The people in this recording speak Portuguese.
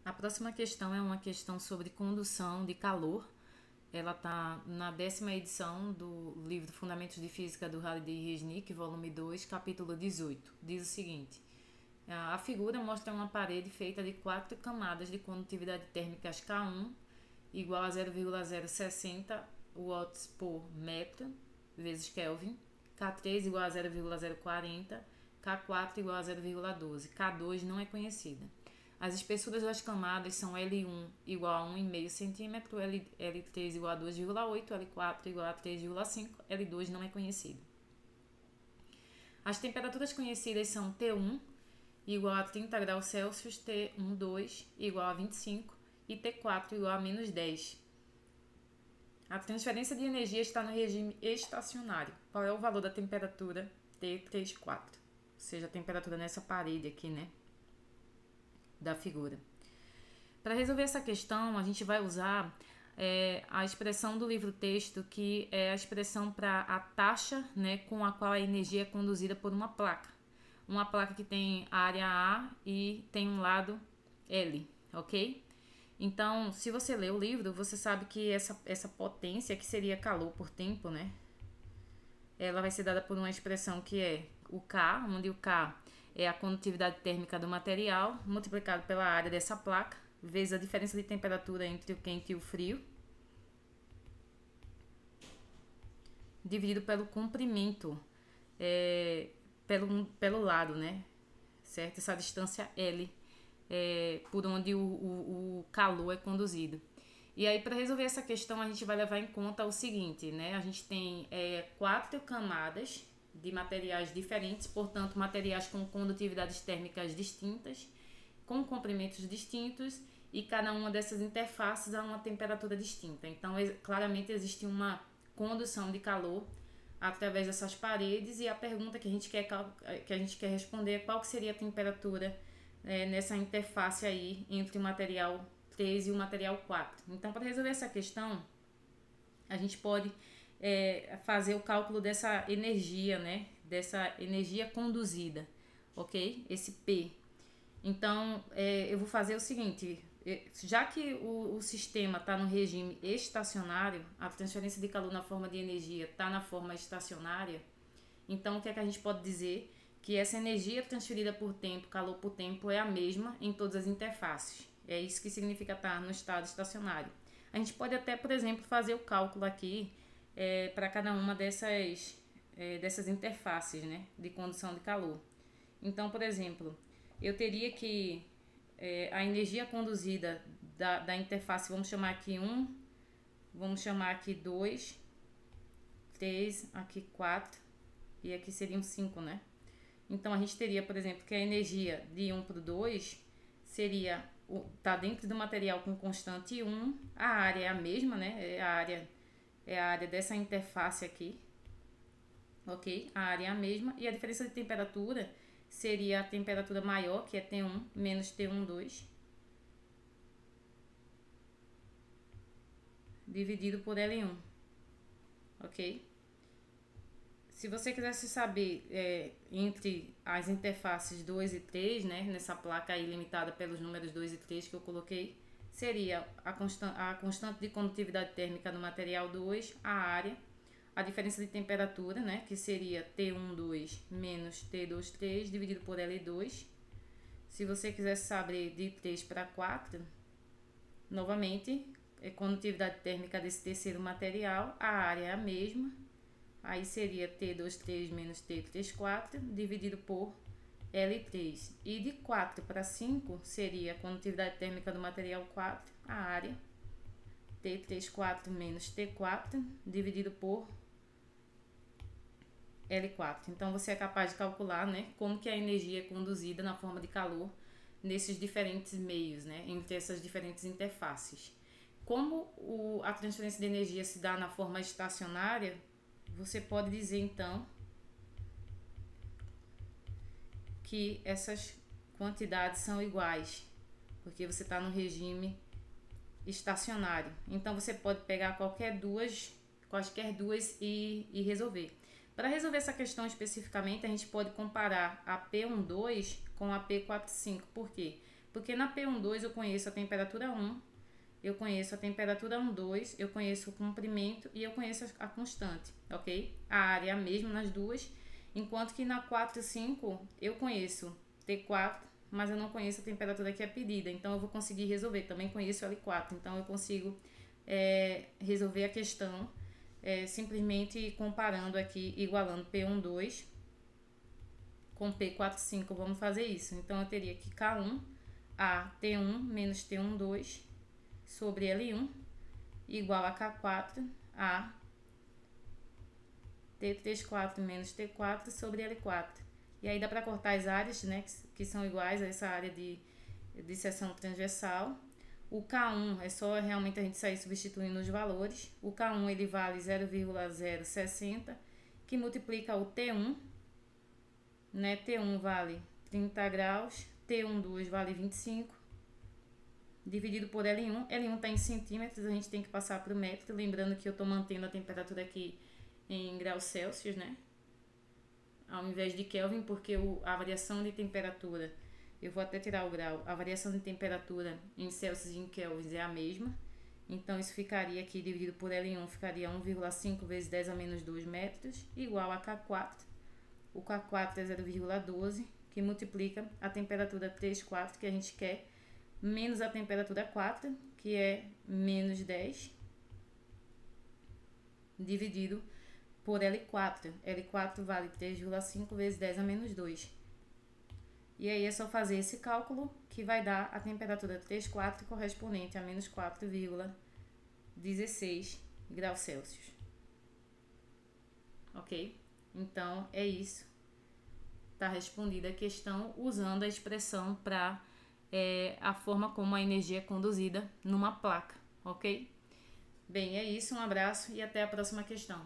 A próxima questão é uma questão sobre condução de calor. Ela está na 10ª edição do livro Fundamentos de Física do Halliday Resnick, volume 2, capítulo 18. Diz o seguinte: a figura mostra uma parede feita de 4 camadas de condutividade térmicas K1 igual a 0,060 watts por metro vezes Kelvin, K3 igual a 0,040, K4 igual a 0,12, K2 não é conhecida. As espessuras das camadas são L1 igual a 1,5 cm, L3 igual a 2,8, L4 igual a 3,5, L2 não é conhecido. As temperaturas conhecidas são T1 igual a 30 graus Celsius, T12 igual a 25 e T4 igual a menos 10. A transferência de energia está no regime estacionário. Qual é o valor da temperatura T34? Ou seja, a temperatura nessa parede aqui, né, da figura. Para resolver essa questão, a gente vai usar a expressão do livro-texto, que é a expressão para a taxa, né, com a qual a energia é conduzida por uma placa. Uma placa que tem área A e tem um lado L, ok? Então, se você ler o livro, você sabe que essa potência, que seria calor por tempo, né, ela vai ser dada por uma expressão que é o K, onde o K é a condutividade térmica do material, multiplicado pela área dessa placa, vezes a diferença de temperatura entre o quente e o frio, dividido pelo comprimento, pelo lado, né? Certo? Essa distância L, por onde o calor é conduzido. E aí, para resolver essa questão, a gente vai levar em conta o seguinte, né? A gente tem 4 camadas de materiais diferentes, portanto, materiais com condutividades térmicas distintas, com comprimentos distintos, e cada uma dessas interfaces a uma temperatura distinta. Então, claramente existe uma condução de calor através dessas paredes, e a pergunta que a gente quer responder é qual seria a temperatura nessa interface aí entre o material 3 e o material 4. Então, para resolver essa questão, a gente pode fazer o cálculo dessa energia, né? Dessa energia conduzida, ok? Esse P. Então, eu vou fazer o seguinte: já que o sistema está no regime estacionário, a transferência de calor na forma de energia está na forma estacionária, então o que é que a gente pode dizer? Que essa energia transferida por tempo, calor por tempo, é a mesma em todas as interfaces. É isso que significa estar no estado estacionário. A gente pode até, por exemplo, fazer o cálculo aqui para cada uma dessas interfaces, né, de condução de calor. Então, por exemplo, eu teria que a energia conduzida da interface, vamos chamar aqui 1, vamos chamar aqui 2, 3, aqui 4 e aqui seriam 5, né? Então, a gente teria, por exemplo, que a energia de 1 para o 2 seria, tá dentro do material com constante 1, a área é a mesma, né? É a área dessa interface aqui, ok? A área é a mesma, e a diferença de temperatura seria a temperatura maior, que é T1, menos T12, dividido por L1, ok? Se você quisesse saber entre as interfaces 2 e 3, né, nessa placa aí limitada pelos números 2 e 3 que eu coloquei, seria a constante de condutividade térmica do material 2, a área, a diferença de temperatura, né, que seria T12 menos T23 dividido por L2. Se você quisesse saber de 3 para 4, novamente, condutividade térmica desse terceiro material, a área é a mesma, aí seria T23 menos T34 dividido por L3. E de 4 para 5 seria a condutividade térmica do material 4, a área, T34 menos T4 dividido por L4. Então, você é capaz de calcular, né, como que a energia é conduzida na forma de calor nesses diferentes meios, né, entre essas diferentes interfaces. Como a transferência de energia se dá na forma estacionária, você pode dizer, então, que essas quantidades são iguais, porque você está no regime estacionário. Então, você pode pegar quaisquer duas e resolver. Para resolver essa questão especificamente, a gente pode comparar a P12 com a P45. Por quê? Porque na P12 eu conheço a temperatura 1, eu conheço a temperatura 12, eu conheço o comprimento e eu conheço a constante, ok? A área é a mesma nas duas, enquanto que na 4 e 5 eu conheço T4, mas eu não conheço a temperatura que é pedida, então eu vou conseguir resolver. Também conheço L4, então eu consigo resolver a questão simplesmente comparando aqui, igualando P12 com P45, vamos fazer isso. Então eu teria que K1 a T1 menos T12 sobre L1 igual a K4 a T34 menos T4 sobre L4. E aí dá para cortar as áreas, né, que são iguais a essa área de seção transversal. O K1 é só realmente a gente sair substituindo os valores. O K1 ele vale 0,060, que multiplica o T1, né? T1 vale 30 graus, T12 vale 25, dividido por L1. L1 está em centímetros, a gente tem que passar para o metro. Lembrando que eu estou mantendo a temperatura aqui em graus Celsius, né? Ao invés de Kelvin, porque a variação de temperatura, eu vou até tirar o grau, a variação de temperatura em Celsius e em Kelvin é a mesma. Então, isso ficaria aqui, dividido por L1, ficaria 1,5 vezes 10 a menos 2 metros, igual a K4. O K4 é 0,12, que multiplica a temperatura 3,4, que a gente quer, menos a temperatura 4, que é menos 10, dividido por L4. L4 vale 3,5 vezes 10 a menos 2. E aí é só fazer esse cálculo que vai dar a temperatura 3,4 correspondente a menos 4,16 graus Celsius. Ok? Então é isso. Está respondida a questão usando a expressão para a forma como a energia é conduzida numa placa. Ok? Bem, é isso. Um abraço e até a próxima questão.